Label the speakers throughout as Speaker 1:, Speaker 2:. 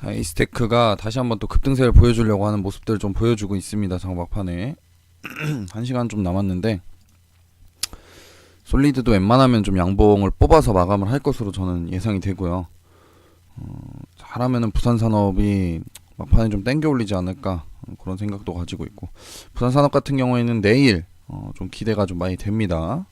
Speaker 1: 자, 이 스테이크가 다시 한번 또 급등세를 보여주려고 하는 모습들을 좀 보여주고 있습니다. 장박판에 1시간 좀 남았는데 솔리드도 웬만하면 좀 양봉을 뽑아서 마감을 할 것으로 저는 예상이 되고요. 잘하면은 부산산업이 막판에 좀 땡겨 올리지 않을까 그런 생각도 가지고 있고, 부산산업 같은 경우에는 내일 좀 기대가 좀 많이 됩니다.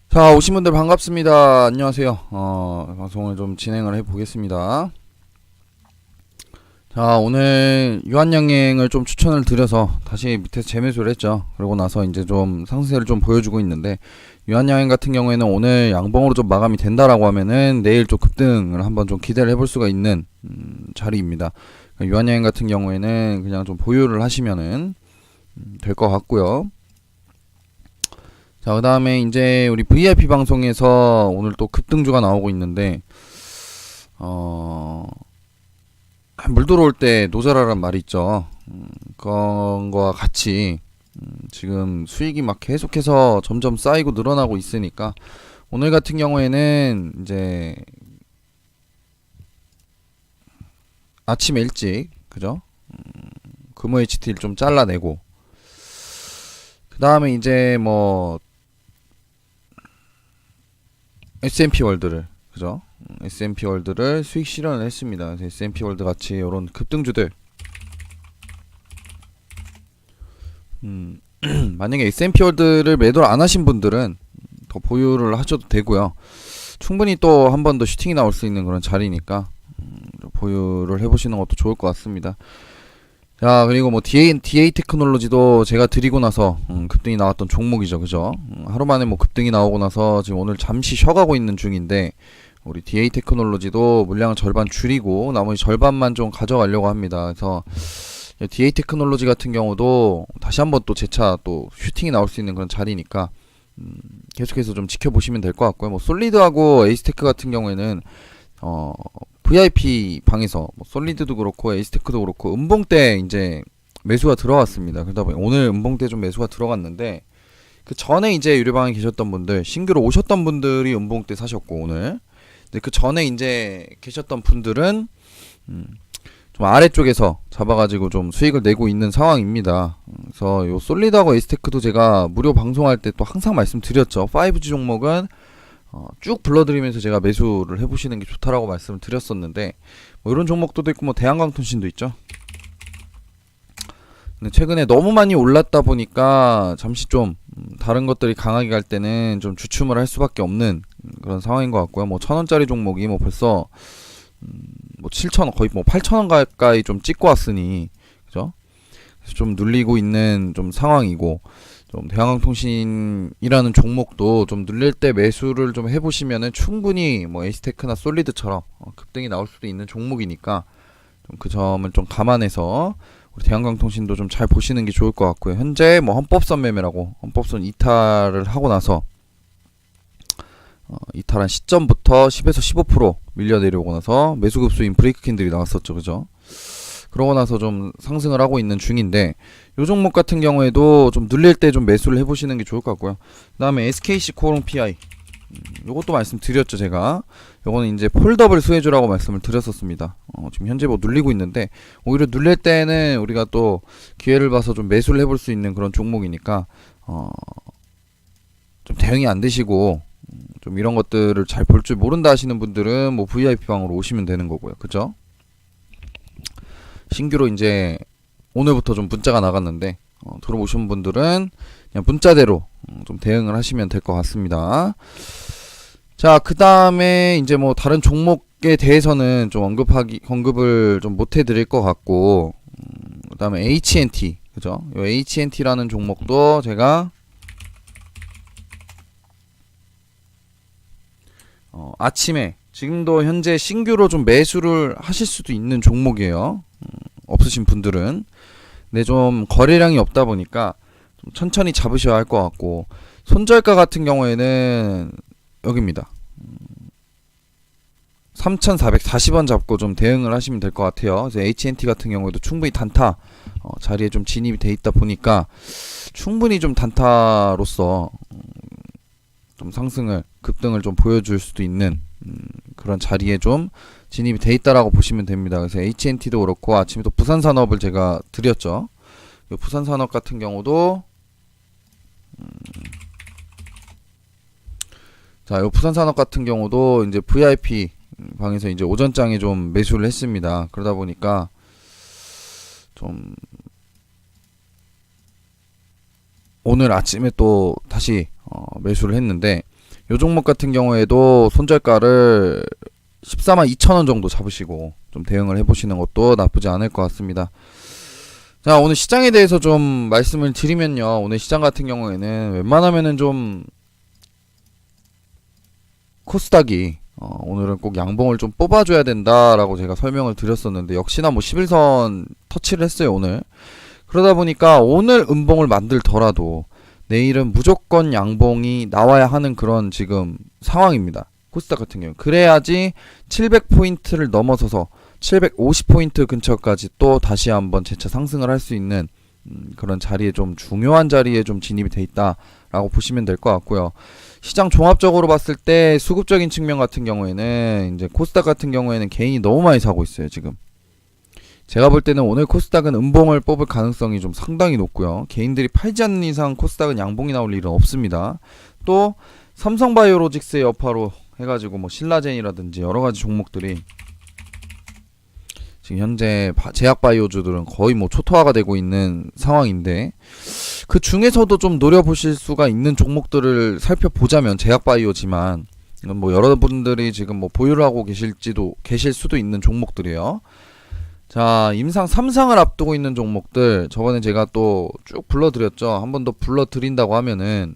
Speaker 1: 자, 오신 분들 반갑습니다. 안녕하세요. 방송을 좀 진행을 해보겠습니다. 자, 오늘 유한양행을 좀 추천을 드려서 다시 밑에서 재매수를 했죠. 그러고 나서 이제 좀 상승세를 좀 보여주고 있는데, 유한양행 같은 경우에는 오늘 양봉으로 좀 마감이 된다라고 하면은 내일 좀 급등을 한번 좀 기대를 해볼 수가 있는 자리입니다. 그러니까 유한양행 같은 경우에는 그냥 좀 보유를 하시면은 될 것 같고요. 자, 그 다음에 이제 우리 VIP 방송에서 오늘 또 급등주가 나오고 있는데, 물 들어올 때 노자라란 말이 있죠. 그런 거와 같이, 지금 수익이 막 계속해서 점점 쌓이고 늘어나고 있으니까, 오늘 같은 경우에는 이제 아침 일찍, 그죠? 금호 HT를 좀 잘라내고, 그 다음에 이제 뭐, S&P 월드를, 그죠? S&P 월드를 수익 실현을 했습니다. 그래서 S&P 월드 같이 이런 급등주들, 만약에 S&P 월드를 매도를 안 하신 분들은 더 보유를 하셔도 되고요. 충분히 또 한 번 더 슈팅이 나올 수 있는 그런 자리니까 보유를 해보시는 것도 좋을 것 같습니다. 자, 그리고 뭐 DA 테크놀로지도 제가 드리고 나서 급등이 나왔던 종목이죠, 그죠? 하루 만에 뭐 급등이 나오고 나서 지금 오늘 잠시 쉬어가고 있는 중인데, 우리 DA 테크놀로지도 물량을 절반 줄이고 나머지 절반만 좀 가져가려고 합니다. 그래서 DA 테크놀로지 같은 경우도 다시 한번 또 재차 또 슈팅이 나올 수 있는 그런 자리니까 계속해서 좀 지켜보시면 될 것 같고요. 뭐 솔리드하고 에이스테크 같은 경우에는 VIP 방에서 뭐 솔리드도 그렇고 에이스테크도 그렇고 음봉 때 이제 매수가 들어왔습니다. 그러다 보니 오늘 음봉 때 좀 매수가 들어갔는데 그 전에 이제 유료방에 계셨던 분들, 신규로 오셨던 분들이 음봉 때 사셨고 오늘. 근데 그 전에 이제 계셨던 분들은 좀 아래쪽에서 잡아가지고 좀 수익을 내고 있는 상황입니다. 그래서 요 솔리드하고 에이스테크도 제가 무료 방송할 때 또 항상 말씀드렸죠. 5G 종목은 쭉 불러드리면서 제가 매수를 해보시는 게 좋다라고 말씀을 드렸었는데 뭐 이런 종목도 있고 뭐 대한강통신도 있죠. 근데 최근에 너무 많이 올랐다 보니까 잠시 좀 다른 것들이 강하게 갈 때는 좀 주춤을 할 수밖에 없는 그런 상황인 것 같고요. 뭐 1,000원짜리 종목이 뭐 벌써 뭐 7,000원 거의 뭐 8,000원 가까이 좀 찍고 왔으니 그죠? 그래서 좀 눌리고 있는 좀 상황이고 좀 대한항통신이라는 종목도 좀 눌릴 때 매수를 좀 해보시면은 충분히 뭐 에이스테크나 솔리드처럼 급등이 나올 수도 있는 종목이니까 좀 그 점을 좀 감안해서 우리 대한항통신도 좀 잘 보시는 게 좋을 것 같고요. 현재 뭐 헌법선 매매라고 헌법선 이탈을 하고 나서 이탈한 시점부터 10에서 15% 밀려 내려오고 나서 매수급수인 브레이크캔들이 나왔었죠. 그죠? 그러고 나서 좀 상승을 하고 있는 중인데 요 종목 같은 경우에도 좀 눌릴 때 좀 매수를 해보시는 게 좋을 것 같고요. 그 다음에 SKC 코롱 PI 요것도 말씀드렸죠. 제가 요거는 이제 폴더블 수혜주라고 말씀을 드렸었습니다. 지금 현재 뭐 눌리고 있는데 오히려 눌릴 때는 우리가 또 기회를 봐서 좀 매수를 해볼 수 있는 그런 종목이니까 좀 대응이 안 되시고 좀 이런 것들을 잘 볼 줄 모른다 하시는 분들은 뭐 VIP 방으로 오시면 되는 거고요. 그죠? 신규로 이제 오늘부터 좀 문자가 나갔는데 들어오신 분들은 그냥 문자대로 좀 대응을 하시면 될 것 같습니다. 자, 그 다음에 이제 뭐 다른 종목에 대해서는 좀 언급을 좀 못 해드릴 것 같고, 그 다음에 HNT, 그죠? 요 HNT라는 종목도 제가 아침에 지금도 현재 신규로 좀 매수를 하실 수도 있는 종목이에요. 없으신 분들은. 근데 좀 거래량이 없다 보니까 좀 천천히 잡으셔야 할 것 같고, 손절가 같은 경우에는 여기입니다. 3,440원 잡고 좀 대응을 하시면 될 것 같아요. 그래서 HNT 같은 경우에도 충분히 단타 자리에 좀 진입이 돼 있다 보니까 충분히 좀 단타로서 좀 상승을 급등을 좀 보여줄 수도 있는 그런 자리에 좀 진입이 돼 있다라고 보시면 됩니다. 그래서 HNT도 그렇고 아침에 또 부산산업을 제가 드렸죠. 부산산업 같은 경우도 자, 요 부산산업 같은 경우도 이제 VIP 방에서 이제 오전장에 좀 매수를 했습니다. 그러다 보니까 좀 오늘 아침에 또 다시 매수를 했는데 요 종목 같은 경우에도 손절가를 142,000원 정도 잡으시고 좀 대응을 해보시는 것도 나쁘지 않을 것 같습니다. 자, 오늘 시장에 대해서 좀 말씀을 드리면요. 오늘 시장 같은 경우에는 웬만하면은 좀 코스닥이 오늘은 꼭 양봉을 좀 뽑아줘야 된다라고 제가 설명을 드렸었는데 역시나 뭐 11선 터치를 했어요 오늘. 그러다 보니까 오늘 음봉을 만들더라도 내일은 무조건 양봉이 나와야 하는 그런 지금 상황입니다. 코스닥 같은 경우 그래야지 700포인트를 넘어서서 750포인트 근처까지 또 다시 한번 재차 상승을 할 수 있는 그런 자리에 좀 중요한 자리에 좀 진입이 돼 있다라고 보시면 될 것 같고요. 시장 종합적으로 봤을 때 수급적인 측면 같은 경우에는 이제 코스닥 같은 경우에는 개인이 너무 많이 사고 있어요. 지금 제가 볼 때는 오늘 코스닥은 음봉을 뽑을 가능성이 좀 상당히 높고요. 개인들이 팔지 않는 이상 코스닥은 양봉이 나올 일은 없습니다. 또 삼성바이오로직스의 여파로 해가지고 뭐 신라젠이라든지 여러가지 종목들이 지금 현재 제약바이오주들은 거의 뭐 초토화가 되고 있는 상황인데 그 중에서도 좀 노려보실 수가 있는 종목들을 살펴보자면 제약바이오지만 이건 뭐 여러분들이 지금 뭐 보유를 하고 계실 수도 있는 종목들이에요. 자, 임상 3상을 앞두고 있는 종목들 저번에 제가 또 쭉 불러드렸죠. 한 번 더 불러드린다고 하면은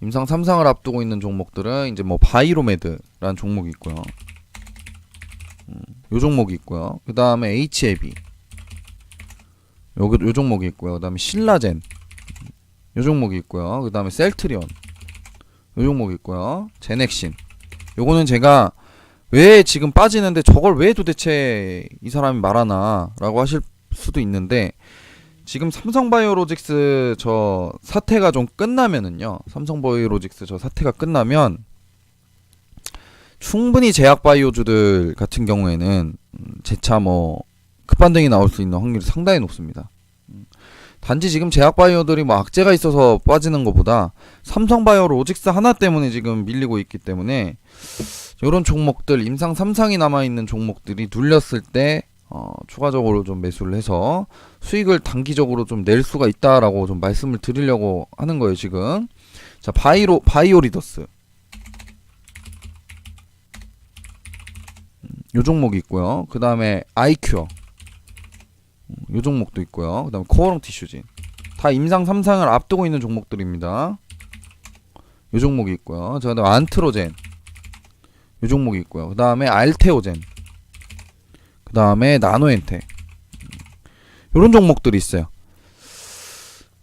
Speaker 1: 임상 3상을 앞두고 있는 종목들은 이제 뭐 바이로메드라는 종목이 있고요. 요 종목이 있고요. 그 다음에 HAB 요 종목이 있고요. 그 다음에 신라젠 요 종목이 있고요. 그 다음에 셀트리온 요 종목이 있고요. 제넥신 요거는 제가 왜 지금 빠지는데 저걸 왜 도대체 이 사람이 말하나 라고 하실 수도 있는데, 지금 삼성바이오로직스 저 사태가 좀 끝나면은요, 삼성바이오로직스 저 사태가 끝나면 충분히 제약바이오주들 같은 경우에는 재차 뭐 급반등이 나올 수 있는 확률이 상당히 높습니다. 단지 지금 제약바이오들이 뭐 악재가 있어서 빠지는 것보다 삼성바이오로직스 하나 때문에 지금 밀리고 있기 때문에 이런 종목들, 임상 3상이 남아있는 종목들이 눌렸을 때 추가적으로 좀 매수를 해서 수익을 단기적으로 좀 낼 수가 있다라고 좀 말씀을 드리려고 하는 거예요, 지금. 자, 바이오리더스. 요 종목이 있고요. 그 다음에 아이큐어. 요 종목도 있고요. 그 다음에 코어롱 티슈진. 다 임상 3상을 앞두고 있는 종목들입니다. 요 종목이 있고요. 그 다음에 안트로젠. 요 종목이 있고요. 그 다음에 알테오젠. 그 다음에 나노엔테. 요런 종목들이 있어요.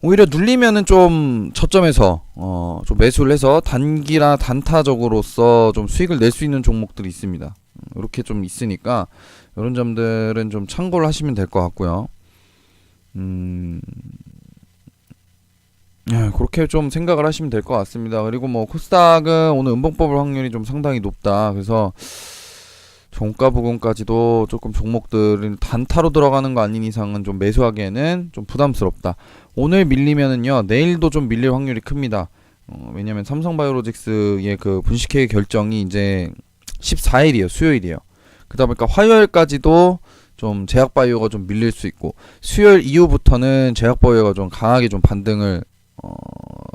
Speaker 1: 오히려 눌리면은 좀 저점에서 좀 매수를 해서 단기나 단타적으로서 좀 수익을 낼 수 있는 종목들이 있습니다. 이렇게 좀 있으니까 이런 점들은 좀 참고를 하시면 될 것 같고요. 그렇게 좀 생각을 하시면 될 것 같습니다. 그리고 뭐 코스닥은 오늘 음봉 뽑을 확률이 좀 상당히 높다. 그래서 종가 부근까지도 조금 종목들은 단타로 들어가는 거 아닌 이상은 좀 매수하기에는 좀 부담스럽다. 오늘 밀리면은요, 내일도 좀 밀릴 확률이 큽니다. 왜냐면 삼성바이오로직스의 그 분식회 결정이 이제 14일이에요. 수요일이에요. 그러다 보니까 화요일까지도 좀 제약바이오가 좀 밀릴 수 있고, 수요일 이후부터는 제약바이오가 좀 강하게 좀 반등을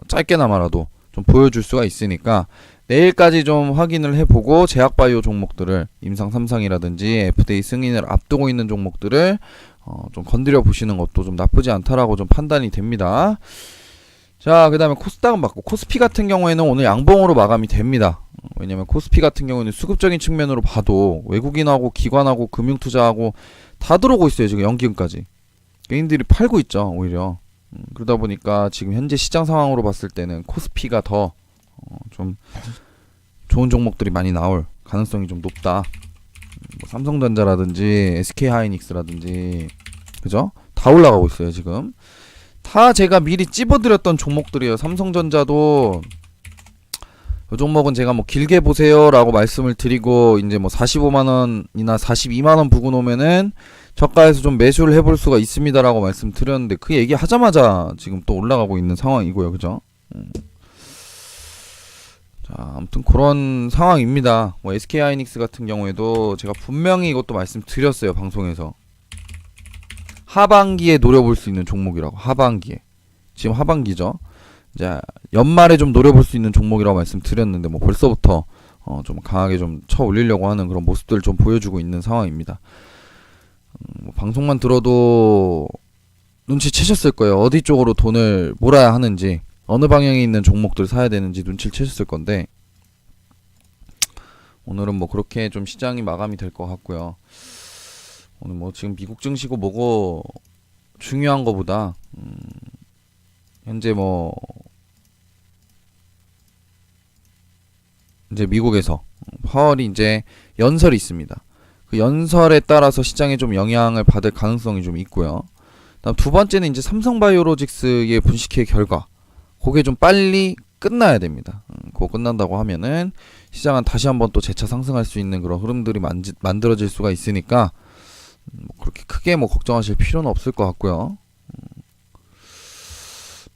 Speaker 1: 짧게나마라도 좀 보여줄 수가 있으니까 내일까지 좀 확인을 해보고 제약바이오 종목들을 임상 3상이라든지 FDA 승인을 앞두고 있는 종목들을 좀 건드려 보시는 것도 좀 나쁘지 않다라고 좀 판단이 됩니다. 자, 그 다음에 코스닥은 맞고, 코스피 같은 경우에는 오늘 양봉으로 마감이 됩니다. 왜냐면 코스피 같은 경우는 수급적인 측면으로 봐도 외국인하고 기관하고 금융투자하고 다 들어오고 있어요. 지금 연기금까지 개인들이 팔고 있죠, 오히려. 그러다 보니까 지금 현재 시장 상황으로 봤을 때는 코스피가 더 좀 좋은 종목들이 많이 나올 가능성이 좀 높다. 뭐 삼성전자라든지 SK하이닉스라든지, 그죠? 다 올라가고 있어요, 지금. 다 제가 미리 찝어드렸던 종목들이에요. 삼성전자도 이 종목은 제가 뭐 길게 보세요라고 말씀을 드리고 이제 뭐 45만원이나 42만원 부근 오면은 저가에서 좀 매수를 해볼 수가 있습니다라고 말씀드렸는데, 그 얘기 하자마자 지금 또 올라가고 있는 상황이고요, 그죠? 자, 아무튼 그런 상황입니다. 뭐 SK하이닉스 같은 경우에도 제가 분명히 이것도 말씀드렸어요, 방송에서. 하반기에 노려볼 수 있는 종목이라고. 하반기에. 지금 하반기죠. 이제 연말에 좀 노려볼 수 있는 종목이라고 말씀드렸는데, 뭐 벌써부터 좀 강하게 좀 쳐 올리려고 하는 그런 모습들을 좀 보여주고 있는 상황입니다. 뭐 방송만 들어도 눈치채셨을 거예요. 어디 쪽으로 돈을 몰아야 하는지, 어느 방향에 있는 종목들 사야 되는지 눈치를 채셨을 건데, 오늘은 뭐 그렇게 좀 시장이 마감이 될 것 같고요. 오늘 뭐 지금 미국 증시고 뭐고 중요한 거보다 현재 뭐 이제 미국에서 파월이 이제 연설이 있습니다. 그 연설에 따라서 시장에 좀 영향을 받을 가능성이 좀 있고요. 다음 두 번째는 이제 삼성바이오로직스의 분식회 결과, 그게 좀 빨리 끝나야 됩니다. 그거 끝난다고 하면은 시장은 다시 한번 또 재차 상승할 수 있는 그런 흐름들이 만들어질 수가 있으니까 뭐 그렇게 크게 뭐 걱정하실 필요는 없을 것 같고요.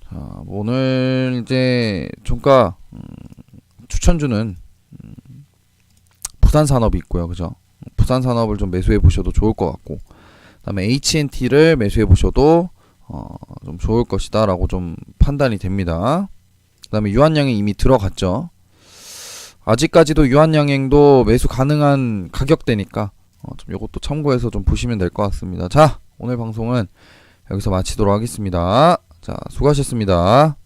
Speaker 1: 자, 뭐 오늘 이제 종가 추천주는 부산산업이 있고요, 그죠? 부산산업을 좀 매수해 보셔도 좋을 것 같고, 그다음에 HNT를 매수해 보셔도 좀 좋을 것이다라고 좀 판단이 됩니다. 그다음에 유한양행 이미 들어갔죠. 아직까지도 유한양행도 매수 가능한 가격대니까 좀 요것도 참고해서 좀 보시면 될 것 같습니다. 자, 오늘 방송은 여기서 마치도록 하겠습니다. 자, 수고하셨습니다.